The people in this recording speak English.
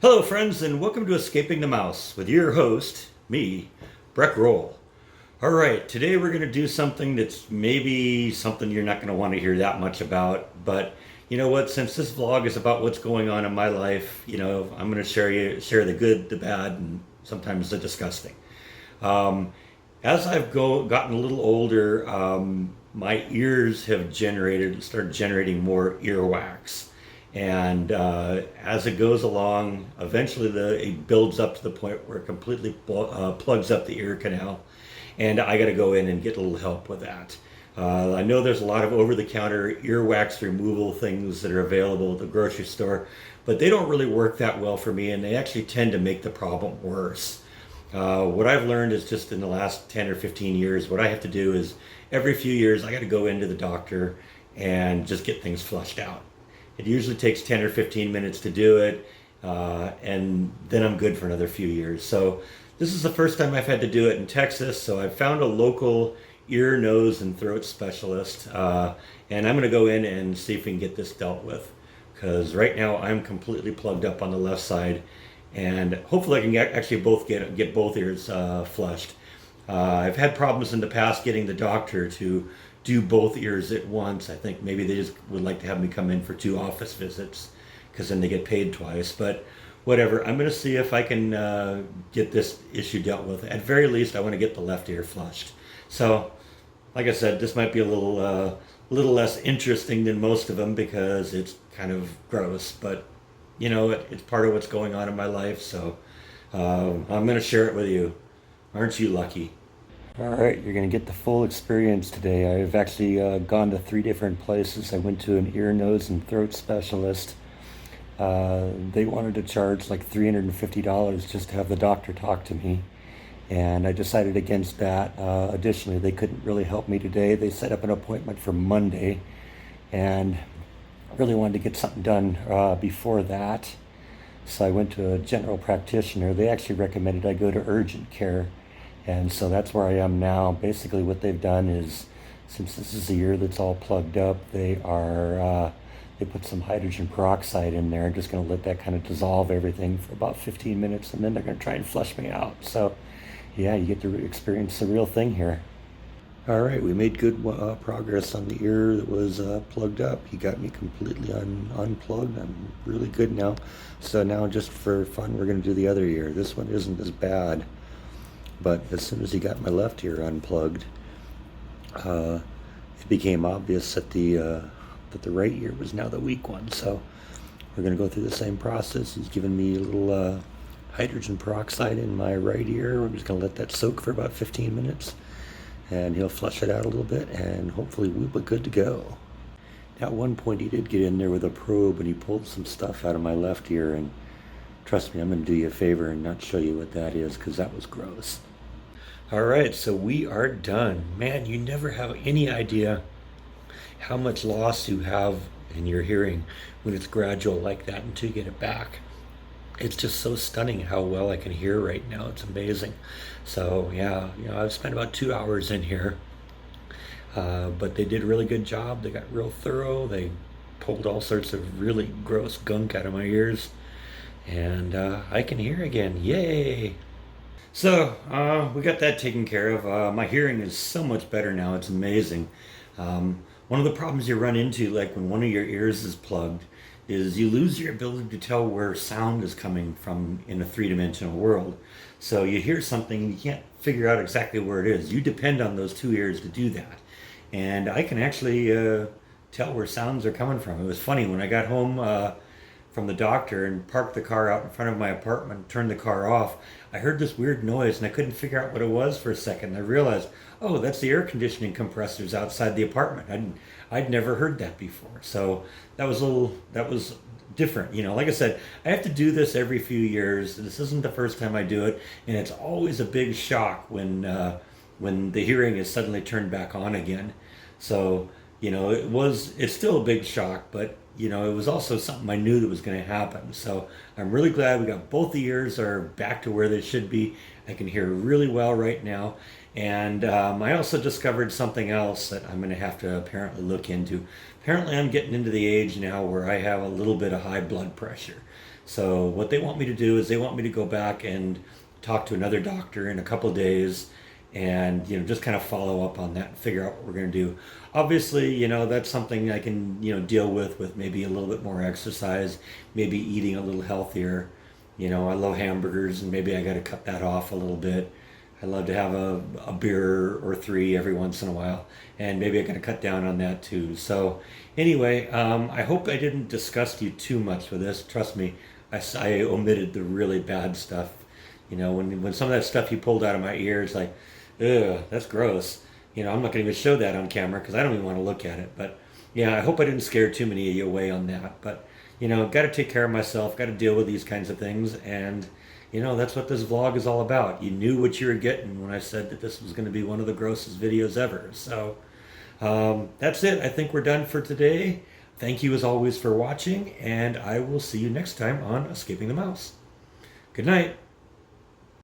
Hello, friends, and welcome to Escaping the Mouse with your host, me, Breck Roll. All right, today we're going to do something that's maybe something you're not going to want to hear that much about, but you know what? Since this vlog is about what's going on in my life, I'm going to share the good, the bad, and sometimes the disgusting. Um, as gotten a little older, my ears have started generating more earwax. And as it goes along, eventually it builds up to the point where it completely plugs up the ear canal. And I got to go in and get a little help with that. I know there's a lot of over-the-counter earwax removal things that are available at the grocery store, but they don't really work that well for me, and they actually tend to make the problem worse. What I've learned is just in the last 10 or 15 years, what I have to do is every few years I got to go into the doctor and just get things flushed out. It usually takes 10 or 15 minutes to do it, and then I'm good for another few years. So this is the first time I've had to do it in Texas, so I found a local ear, nose, and throat specialist, and I'm going to go in and see if we can get this dealt with, because right now I'm completely plugged up on the left side, and hopefully I can actually get both ears flushed. I've had problems in the past getting the doctor to do both ears at once. I think maybe they just would like to have me come in for 2 office visits because then they get paid twice. But whatever, I'm going to see if I can get this issue dealt with. At very least, I want to get the left ear flushed. So, like I said, this might be a little less interesting than most of them because it's kind of gross. But you know, it's part of what's going on in my life. So I'm going to share it with you. Aren't you lucky? All right, you're going to get the full experience today. I've actually gone to 3 different places. I went to an ear, nose, and throat specialist. They wanted to charge like $350 just to have the doctor talk to me, and I decided against that. Additionally, they couldn't really help me today. They set up an appointment for Monday, and I really wanted to get something done before that. So I went to a general practitioner. They actually recommended I go to urgent care. And so that's where I am now. Basically what they've done is, since this is the ear that's all plugged up, they put some hydrogen peroxide in there and just going to let that kind of dissolve everything for about 15 minutes, and then they're going to try and flush me out. So yeah, you get to experience the real thing here. All right, we made good progress on the ear that was plugged up. He got me completely unplugged. I'm really good now. So now just for fun, we're going to do the other ear. This one isn't as bad. But as soon as he got my left ear unplugged, it became obvious that the right ear was now the weak one. So we're going to go through the same process. He's given me a little hydrogen peroxide in my right ear. We're just going to let that soak for about 15 minutes, and he'll flush it out a little bit, and hopefully we'll be good to go. At one point, he did get in there with a probe, and he pulled some stuff out of my left ear, and trust me, I'm going to do you a favor and not show you what that is, because that was gross. All right, so we are done. Man, you never have any idea how much loss you have in your hearing when it's gradual like that until you get it back. It's just so stunning how well I can hear right now. It's amazing. So yeah, I've spent about 2 hours in here, but they did a really good job. They got real thorough. They pulled all sorts of really gross gunk out of my ears, and I can hear again. Yay! So we got that taken care of. My hearing is so much better now. It's amazing. One of the problems you run into, like when one of your ears is plugged, is you lose your ability to tell where sound is coming from in a 3-dimensional world. So you hear something, you can't figure out exactly where it is. You depend on those 2 ears to do that. And I can actually tell where sounds are coming from. It was funny, when I got home from the doctor and parked the car out in front of my apartment, turned the car off, I heard this weird noise and I couldn't figure out what it was for a second. I realized, oh, that's the air conditioning compressors outside the apartment. I'd never heard that before. So that was different. Like I said, I have to do this every few years. This isn't the first time I do it, and it's always a big shock when the hearing is suddenly turned back on again. So it's still a big shock, but it was also something I knew that was going to happen. So I'm really glad we got both the ears are back to where they should be. I can hear really well right now. And I also discovered something else that I'm going to have to apparently look into. Apparently I'm getting into the age now where I have a little bit of high blood pressure. So what they want me to do is they want me to go back and talk to another doctor in a couple of days, and just kind of follow up on that and figure out what we're going to do. Obviously, that's something I can deal with maybe a little bit more exercise, maybe eating a little healthier. I love hamburgers, and maybe I got to cut that off a little bit. I love to have a beer or three every once in a while, and maybe I got to cut down on that too. So anyway, I hope I didn't disgust you too much with this. Trust me, I omitted the really bad stuff. When some of that stuff you pulled out of my ears, like, ugh, that's gross. I'm not going to even show that on camera because I don't even want to look at it. But yeah, I hope I didn't scare too many of you away on that. But got to take care of myself, got to deal with these kinds of things, and that's what this vlog is all about. You knew what you were getting when I said that this was going to be one of the grossest videos ever. So that's it. I think we're done for today. Thank you as always for watching, and I will see you next time on Escaping the Mouse. Good night.